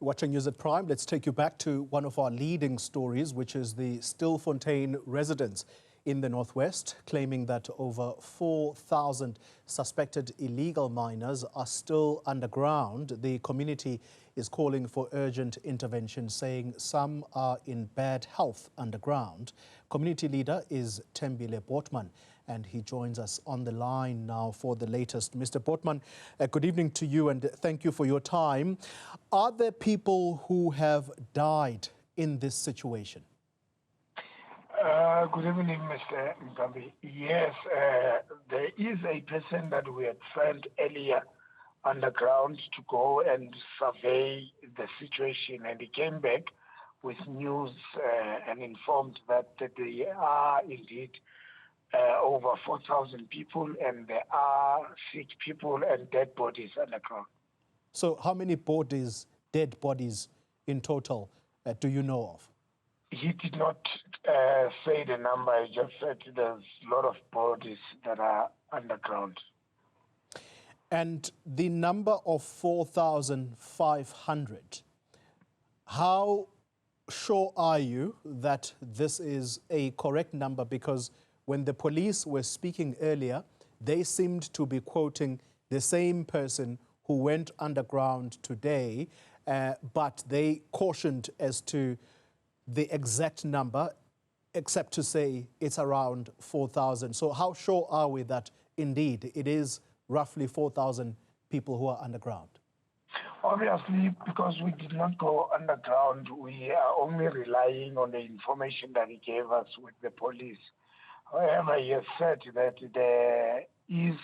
Watching News at Prime, let's take you back to one of our leading stories, which is the Stilfontein residents in the northwest, claiming that over 4,000 suspected illegal miners are still underground. The community is calling for urgent intervention, saying some are in bad health underground. Community leader is Thembile Botman, and he joins us on the line now for the latest. Mr. Botman, good evening to you and thank you for your time. Are there people who have died in this situation? Good evening, Mr. Ngambi. Yes, there is a person that we had sent earlier underground to go and survey the situation, and he came back with news and informed that there are indeed over 4,000 people, and there are sick people and dead bodies underground. So how many bodies, dead bodies in total, do you know of? He did not say the number. He just said there's a lot of bodies that are underground. And the number of 4,500, how sure are you that this is a correct number? Because when the police were speaking earlier, they seemed to be quoting the same person who went underground today, but they cautioned as to the exact number, except to say it's around 4,000. So how sure are we that indeed it is roughly 4,000 people who are underground? Obviously, because we did not go underground, we are only relying on the information that he gave us with the police. However, he has said that there is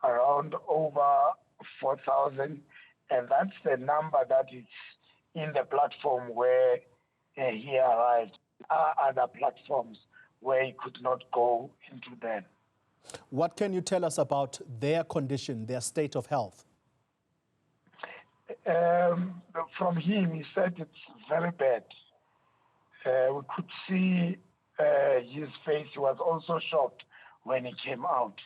around over 4,000, and that's the number that is in the platform where he arrived. There are other platforms where he could not go into them. What can you tell us about their condition, their state of health? From him, he said it's very bad. We could see his face. He was also shocked when he came out.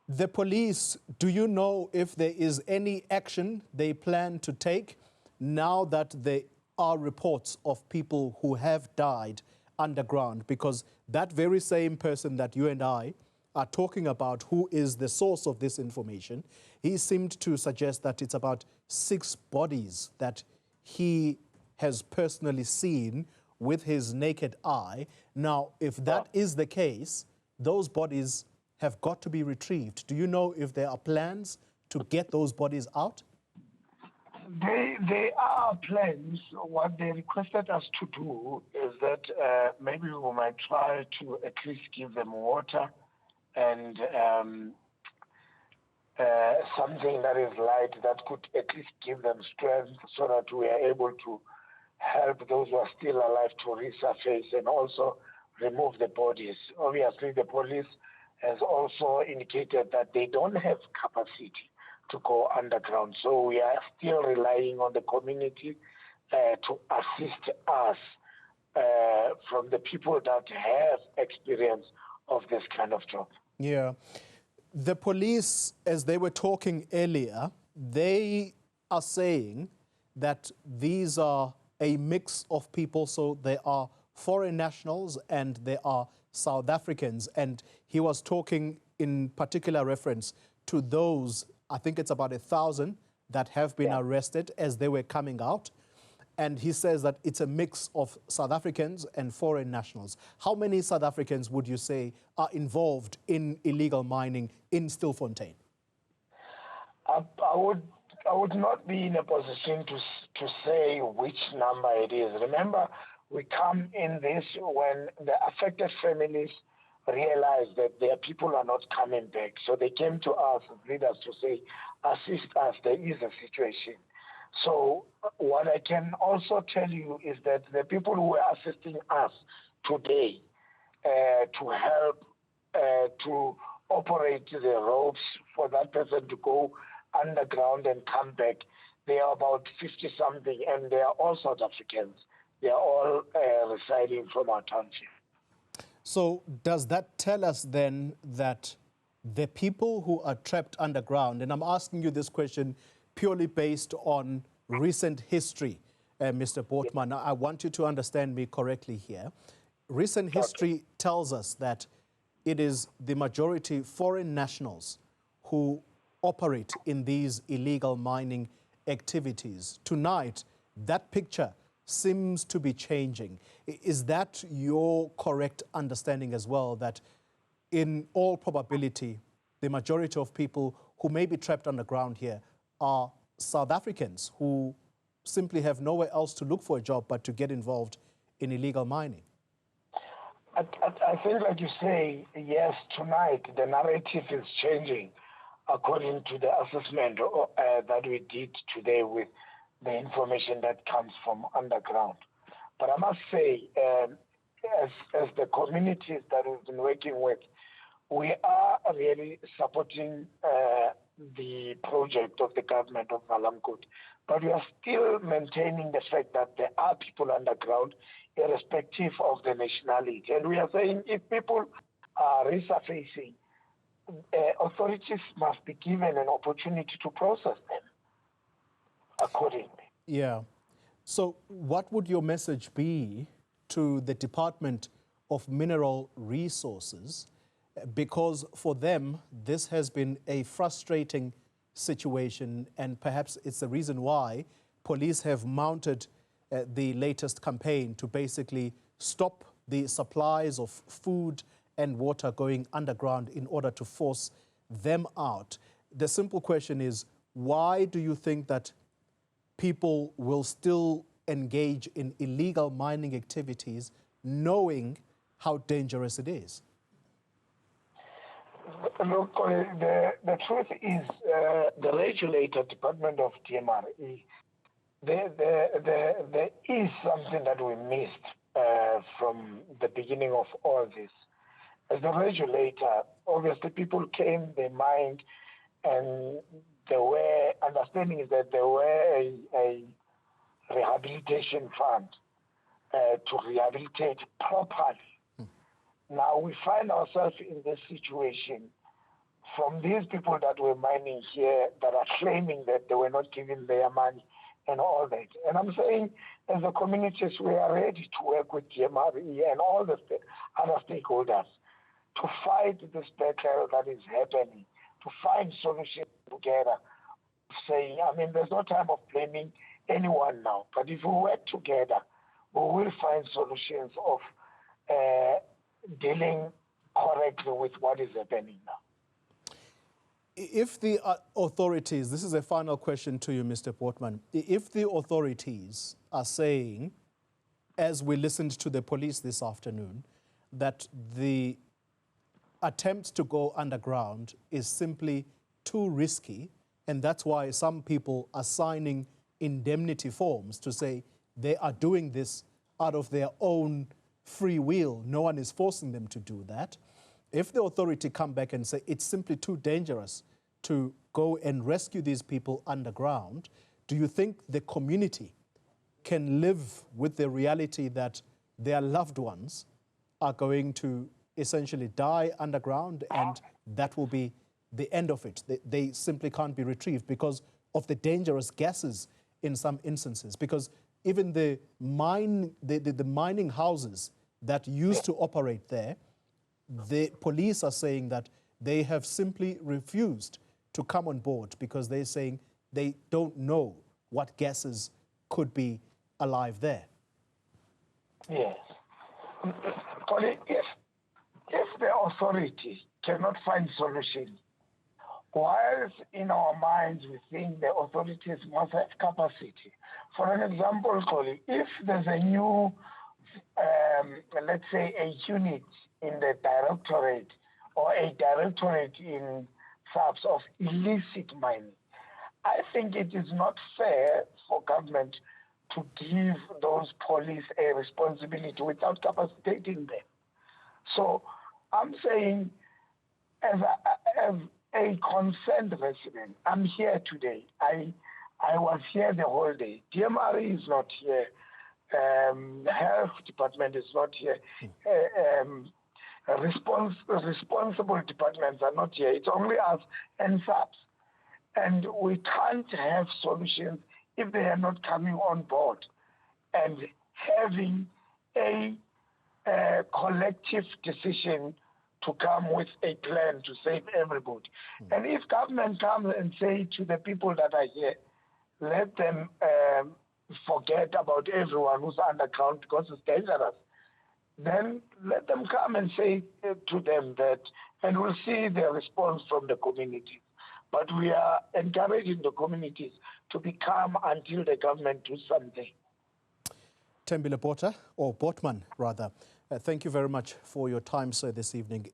The police, do you know if there is any action they plan to take now that there are reports of people who have died underground? Because that very same person that you and I are talking about, who is the source of this information, he seemed to suggest that it's about 6 bodies that he has personally seen with his naked eye. Now, if that is the case, those bodies have got to be retrieved. Do you know if there are plans to get those bodies out? There are plans. What they requested us to do is that maybe we might try to at least give them water and something that is light that could at least give them strength so that we are able to help those who are still alive to resurface and also remove the bodies. Obviously, the police has also indicated that they don't have capacity to go underground. So we are still relying on the community to assist us from the people that have experience of this kind of job. Yeah. The police, as they were talking earlier, they are saying that these are a mix of people. So there are foreign nationals and there are South Africans. And he was talking in particular reference to those, I think it's about 1,000 that have been arrested as they were coming out. And he says that it's a mix of South Africans and foreign nationals. How many South Africans would you say are involved in illegal mining in Stilfontein? I would not be in a position to say which number it is. Remember, we come in this when the affected families realized that their people are not coming back. So they came to us as leaders to say, assist us, there is a situation. So what I can also tell you is that the people who are assisting us today to help to operate the ropes for that person to go underground and come back, they are about 50-something, and they are all South Africans. They are all residing from our township. So does that tell us then that the people who are trapped underground, and I'm asking you this question purely based on recent history, Mr. Botman. I want you to understand me correctly here. Recent history tells us that it is the majority foreign nationals who operate in these illegal mining activities. Tonight, that picture seems to be changing. Is that your correct understanding as well, that in all probability, the majority of people who may be trapped underground here are South Africans who simply have nowhere else to look for a job but to get involved in illegal mining? I think, like you say, yes, tonight the narrative is changing according to the assessment that we did today with the information that comes from underground. But I must say, as the communities that we've been working with, we are really supporting the project of the government of Malamkut, but we are still maintaining the fact that there are people underground, irrespective of the nationality. And we are saying if people are resurfacing, authorities must be given an opportunity to process them accordingly. Yeah. So what would your message be to the Department of Mineral Resources? Because for them, this has been a frustrating situation, and perhaps it's the reason why police have mounted the latest campaign to basically stop the supplies of food and water going underground in order to force them out. The simple question is, why do you think that people will still engage in illegal mining activities knowing how dangerous it is? Look, the truth is the regulator, Department of DMRE, there is something that we missed from the beginning of all this. As the regulator, obviously people came, they mined, and there were, understanding is that there were a rehabilitation fund to rehabilitate properly. Now we find ourselves in this situation from these people that were mining here that are claiming that they were not given their money and all that. And I'm saying, as a communities, we are ready to work with DMRE and all the other stakeholders to fight this battle that is happening, to find solutions together. Saying, I mean, there's no time of blaming anyone now, but if we work together, we will find solutions of dealing correctly with what is happening now. If the authorities, this is a final question to you, Mr. Botman, if the authorities are saying, as we listened to the police this afternoon, that the attempt to go underground is simply too risky, and that's why some people are signing indemnity forms to say they are doing this out of their own free will. No one is forcing them to do that. If the authority come back and say it's simply too dangerous to go and rescue these people underground, do you think the community can live with the reality that their loved ones are going to essentially die underground and that will be the end of it? They simply can't be retrieved because of the dangerous gases in some instances. Because even the mining houses that used to operate there, the police are saying that they have simply refused to come on board because they're saying they don't know what gases could be alive there. Yes. Colin, if the authority cannot find solutions, whilst in our minds we think the authorities must have capacity. For an example, Colin, if there's a new let's say a unit in the directorate or a directorate in SAPS of illicit mining, I think it is not fair for government to give those police a responsibility without capacitating them. So I'm saying, as a concerned resident, I'm here today. I was here the whole day. DMRE is not here. Health department is not here. Responsible departments are not here. It's only us and SAPS. And we can't have solutions if they are not coming on board and having a collective decision to come with a plan to save everybody. And if government comes and say to the people that are here, let them forget about everyone who's underground because it's dangerous, then let them come and say to them that, and we'll see the response from the communities. But we are encouraging the communities to be calm until the government does something. Thembile Botman, rather. Thank you very much for your time, sir, this evening.